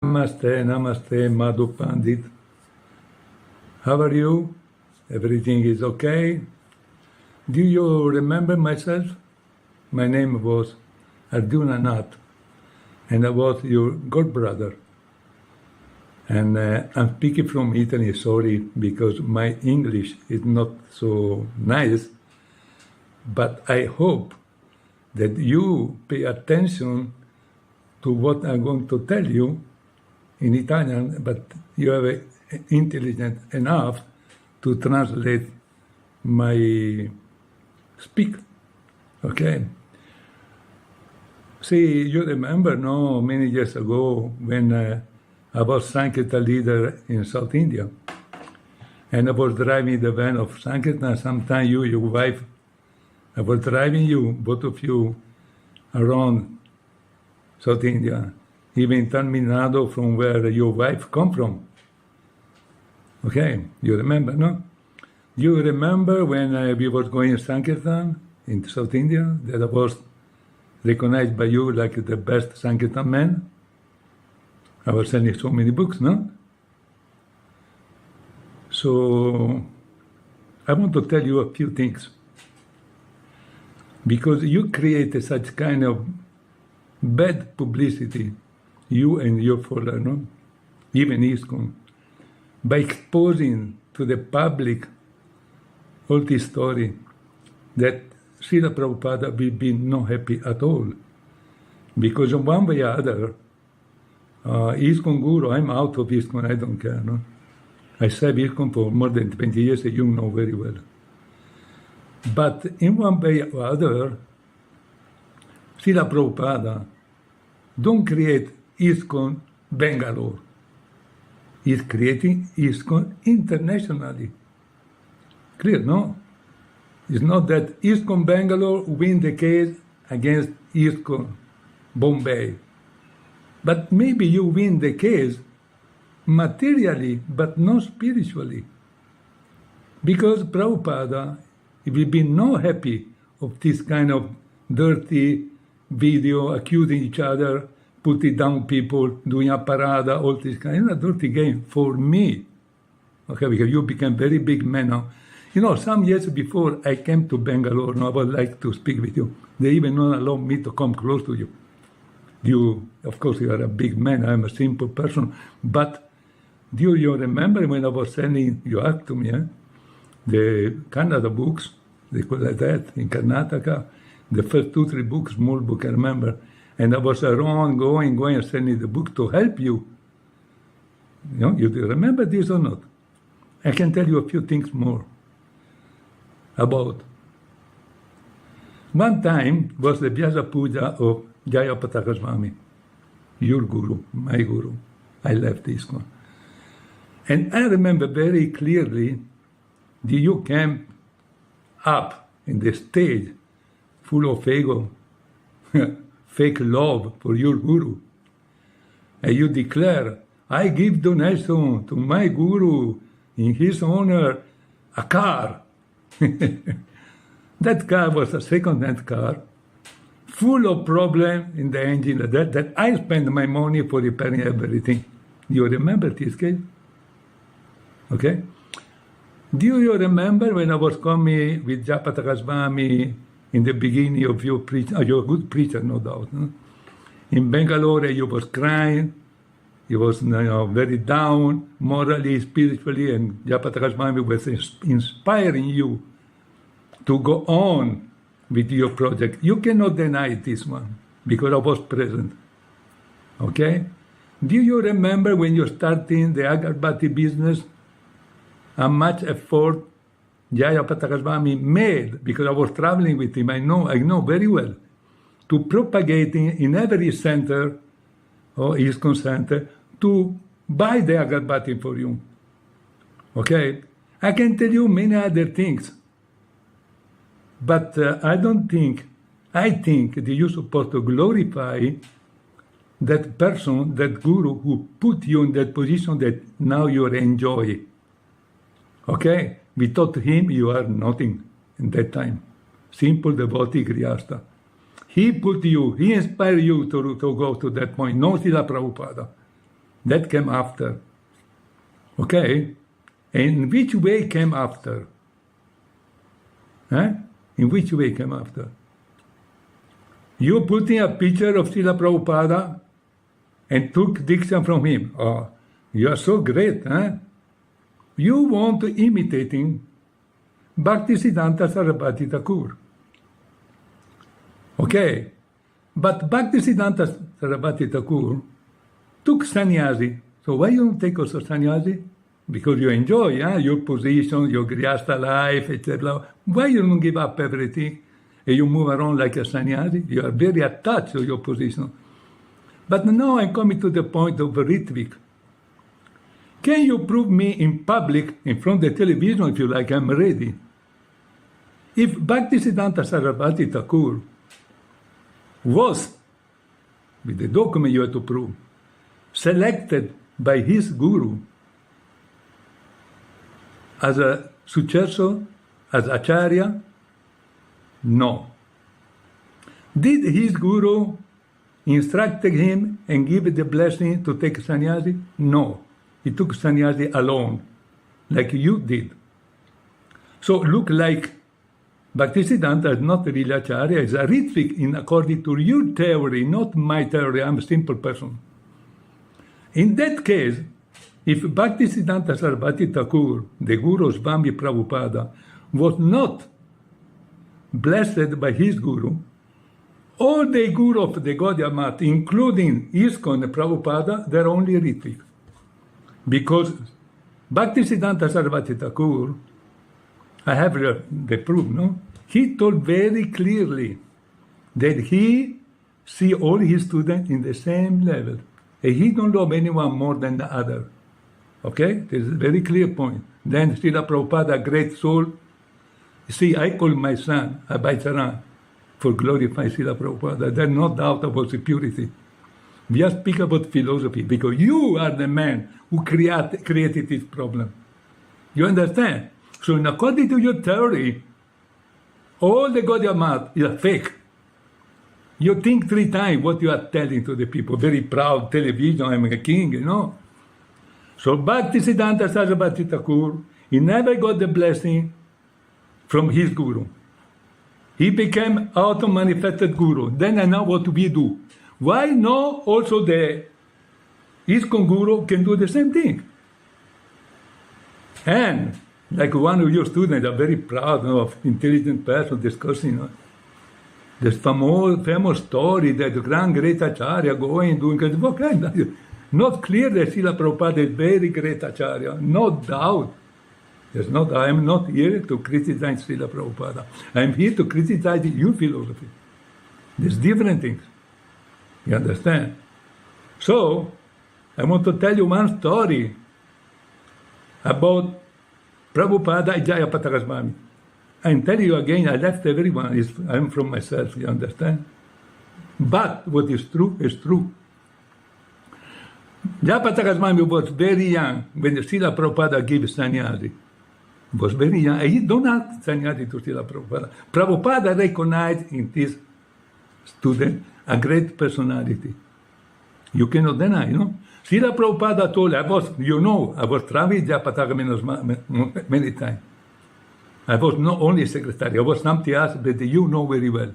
Namaste, Namaste, Madhupandit. How are you? Everything is okay? Do you remember myself? My name was Arjuna Nath, and I was your godbrother. And I'm speaking from Italy, sorry, because my English is not so nice, but I hope that you pay attention to what I'm going to tell you in Italian, but you are intelligent enough to translate my speak, okay? See, you remember, no, many years ago when I was Sankirtan leader in South India, and I was driving the van of Sankirtan. Sometimes you, your wife, I was driving you, both of you, around South India, even Tamil Nadu, from where your wife come from. Okay, you remember, no? You remember when we was going to Sankirtan in South India, that I was recognized by you like the best Sankirtan man? I was selling so many books, no? So, I want to tell you a few things. Because you created such kind of bad publicity, you and your follower, no? Even ISKCON, by exposing to the public all this story that Srila Prabhupada will be not happy at all. Because in one way or other, ISKCON Guru, I'm out of ISKCON, I don't care, no? I serve ISKCON for more than 20 years, and you know very well. But in one way or other, Srila Prabhupada don't create ISKCON Bangalore. He's creating ISKCON internationally. Clear, no? It's not that ISKCON Bangalore win the case against ISKCON Bombay. But maybe you win the case materially, but not spiritually. Because Prabhupada will be not happy of this kind of dirty video, accusing each other, putting down people, doing a parada, all this kind of dirty game for me. Okay, because you became very big man now. You know, some years before I came to Bangalore, I would like to speak with you. They even don't allow me to come close to you. You, of course, you are a big man. I'm a simple person. But do you remember when I was sending, you asked to me, the Kannada books, they call it that, in Karnataka, the first 2-3 books, small book, I remember. And I was around going, sending the book to help you. You know, you remember this or not? I can tell you a few things more about. One time was the Vyasa Puja of Jayapataka Swami, your guru, my guru. I left ISKCON. And I remember very clearly that you came up in the stage full of ego, fake love for your guru. And you declare, I give donation to my guru in his honor, a car. That car was a second-hand car, full of problems in the engine, that I spent my money for repairing everything. You remember this case? Okay? Do you remember when I was coming with Japataka Swami in the beginning of your preaching? You're a good preacher, no doubt. No? In Bangalore, you was crying. You was very down, morally, spiritually, and Japataka Swami was inspiring you to go on with your project. You cannot deny this one, because I was present. Okay? Do you remember when you're starting the Agarbatti business, how much effort Jayapataka Swami made, because I was traveling with him, I know very well, to propagating in every center, or ISKCON center, to buy the Agarbatti for you. Okay? I can tell you many other things, but I think that you're supposed to glorify that person, that guru who put you in that position that now you enjoy. Okay? Without him, you are nothing in that time. Simple devotee Grihastha. He put you, he inspired you to go to that point, no Srila Prabhupada. That came after. Okay? In which way came after? Huh? In which way came after? You putting a picture of Srila Prabhupada and took diction from him. Oh, you are so great, huh? You want to imitating Bhaktisiddhanta Saraswati Thakur. Okay, but Bhaktisiddhanta Saraswati Thakur took sannyasi. So why you don't take also sannyasi? Because you enjoy your position, your grihastha life, etc. Why you don't give up everything and you move around like a sannyasi? You are very attached to your position. But now I'm coming to the point of Ritvik. Can you prove me in public, in front of the television if you like, I'm ready. If Bhaktisiddhanta Saraswati Thakur was, with the document you have to prove, selected by his guru as a successor, as acharya? No. Did his guru instructed him and give the blessing to take sannyasi? No. He took sannyasi alone, like you did. So look like Bhaktisiddhanta is not really acharya, is a Ritvik in according to your theory, not my theory. I'm a simple person. In that case, if Bhaktisiddhanta Saraswati Thakur, the guru of Swami Prabhupada, was not blessed by his guru, all the guru of the Gaudiya Math, including ISKCON and Prabhupada, they're only Ritvik. Because Bhaktisiddhanta Saraswati Thakur, I have the proof, no? He told very clearly that he see all his students in the same level. And he don't love anyone more than the other. Okay? This is a very clear point. Then Srila Prabhupada, great soul. See, I call my son Abhay Charan for glorifying Srila Prabhupada. There's no doubt about the purity. We just speak about philosophy because you are the man who created this problem. You understand? So in according to your theory, all the Gaudiya Math is fake. You think 3 times what you are telling to the people. Very proud television, I'm a king, you know. So Bhaktisiddhanta Saraswati Thakur, he never got the blessing from his guru. He became auto-manifested guru. Then I know what we do. Why no also the ISKCON guru can do the same thing? And like one of your students, are very proud of intelligent person discussing this famous story that the great Acharya going doing okay, not clear that Srila Prabhupada is very great Acharya, no doubt. There's not. I am not here to criticize Srila Prabhupada. I am here to criticize your philosophy. There's different things. You understand? So, I want to tell you one story about Prabhupada and Jayapataka Swami. I'm telling you again, I left everyone. I'm from myself, you understand? But what is true is true. Jayapataka Swami was very young when Srila Prabhupada gave sannyasi. He was very young. And he don't ask sannyasi to Srila Prabhupada. Prabhupada recognized in this student a great personality. You cannot deny, you know? Srila Prabhupada told, I was traveling Jayapataka many times. I was not only secretary, I was something else that you know very well.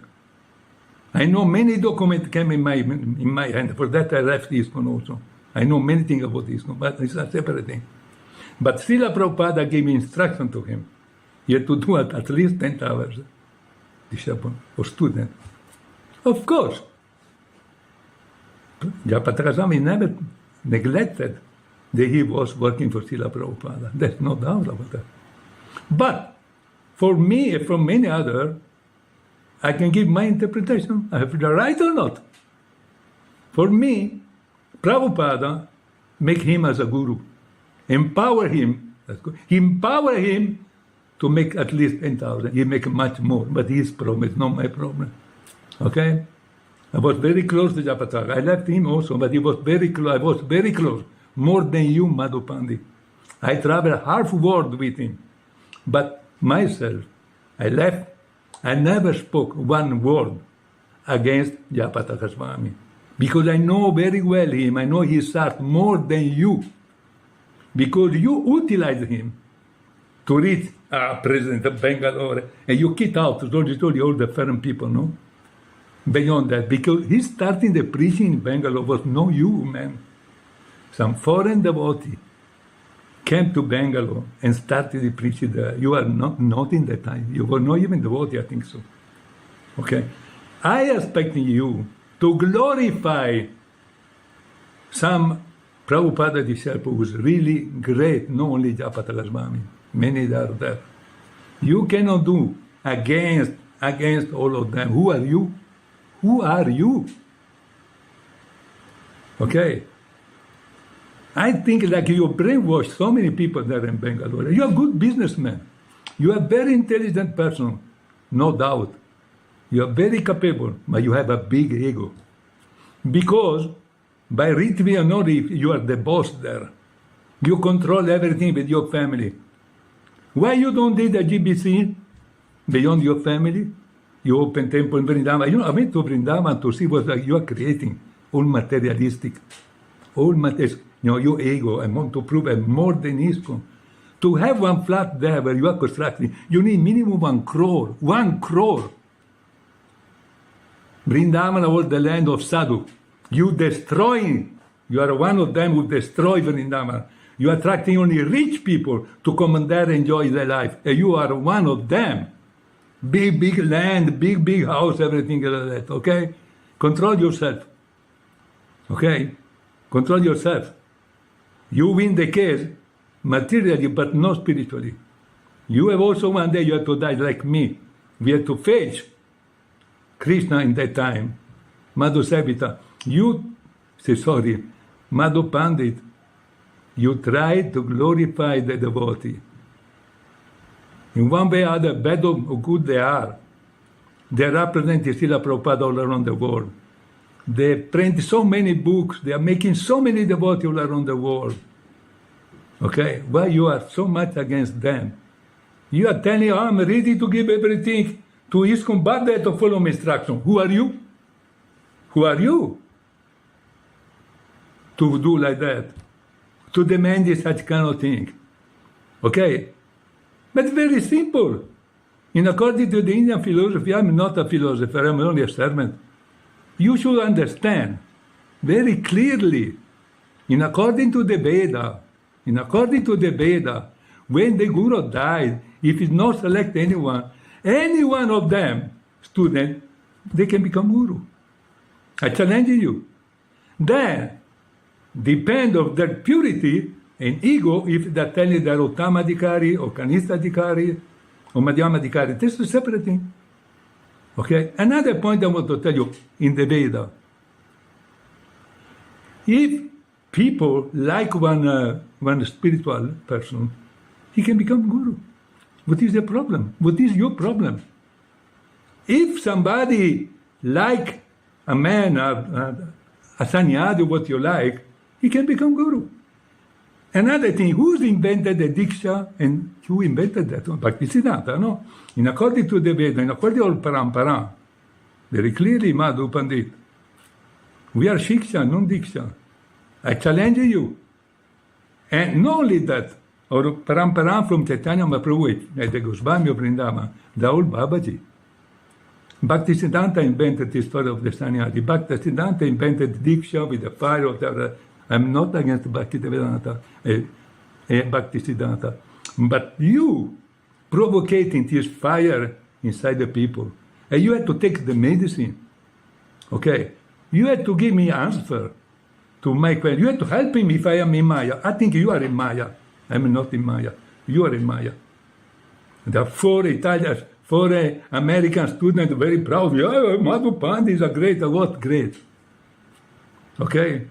I know many documents came in my hand. For that I left ISKCON also. I know many things about ISKCON, but it's a separate thing. But Srila Prabhupada gave me instruction to him. He had to do at least 10 hours, disciple or student. Of course, Jayapataka Swami never neglected that he was working for Srila Prabhupada. There's no doubt about that. But for me and for many others, I can give my interpretation. I have the right or not. For me, Prabhupada make him as a guru. Empower him. He empower him to make at least 10,000. He make much more, but his problem is not my problem. Okay? I was very close to Jayapataka. I left him also, but he was very close. I was very close, more than you, Madhupandit. I traveled half world with him. But myself, I left. I never spoke one word against Jayapataka Swami. Because I know very well him. I know his heart more than you. Because you utilize him to reach President of Bangalore, and you kick out slowly all the foreign people, no? Beyond that, because he's starting the preaching in Bangalore was no you, man. Some foreign devotee came to Bangalore and started the preaching there. You are not in that time. You were not even devotee, I think so. Okay? I expecting you to glorify some Prabhupada disciple who's really great, not only Japatala Swami. Many are there. You cannot do against all of them. Who are you? Who are you? Okay? I think like you brainwash so many people there in Bangalore. You're a good businessman. You are a very intelligent person, no doubt. You are very capable, but you have a big ego. Because by Ritviks and Madhupandit, you are the boss there. You control everything with your family. Why you don't do the GBC beyond your family? You open temple in Vrindavan. You know, I went to Vrindavan to see what you are creating. All materialistic. All materialistic. You know, your ego. I want to prove I'm more than ISKCON. To have one flat there where you are constructing, you need minimum 1 crore. 1 crore. Vrindavan was the land of sadhu. You destroying. You are one of them who destroy Vrindavan. You are attracting only rich people to come and there enjoy their life. And you are one of them. Big land, big house, everything like that, okay? Control yourself. Okay? Control yourself. You win the case materially, but not spiritually. You have also one day you have to die like me. We have to face Krishna in that time. Madhusevita, Madhupandit, you try to glorify the devotee. In one way or other, bad or good they are. They represent Srila Prabhupada all around the world. They print so many books. They are making so many devotees all around the world. Okay? Why you are so much against them? You are telling, I'm ready to give everything to ISKCON, but they have to follow my instruction. Who are you? Who are you? To do like that. To demand such kind of thing. Okay? But very simple. In according to the Indian philosophy, I'm not a philosopher, I'm only a servant. You should understand very clearly, in according to the Veda, when the Guru died, if he not select anyone, any one of them, student, they can become Guru. I challenge you. Then, depend of their purity and ego, if they're telling they're Uttamadhikari or Kanistadhikari or Madhyamadhikari, this is a separate thing. Okay? Another point I want to tell you in the Veda. If people like one spiritual person, he can become Guru. What is the problem? What is your problem? If somebody like a man, a sannyasi, what you like, he can become Guru. Another thing, who's invented the Diksha and who invented that? Bhaktisiddhanta, no? In according to the Veda, in according to Parampara, very clearly, Madhupandit, we are Shiksha, non Diksha. I challenge you. And not only that, or Parampara from Chaitanya Mahaprabhu, the Goswami of Vrindavan, the old Babaji. Bhaktisiddhanta invented the story of the sannyasi. Bhaktisiddhanta invented Diksha with the fire of the... I'm not against Bhaktisiddhanta, Bhaktisiddhanta. But you provocating this fire inside the people. And you had to take the medicine. Okay? You had to give me answer to my question. You had to help me if I am in Maya. I think you are in Maya. I'm not in Maya. You are in Maya. There are 4 Italians, 4 American students very proud. Yeah, Madhupandit is a great, what great? Okay?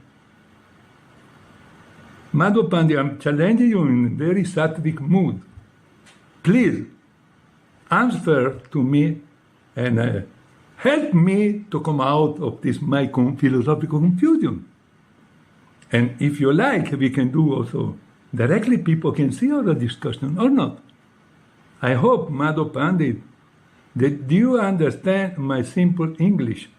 Madhupandit, I'm challenging you in very sattvic mood. Please, answer to me and help me to come out of this my philosophical confusion. And if you like, we can do also directly people can see our discussion or not. I hope, Madhupandit, that you understand my simple English.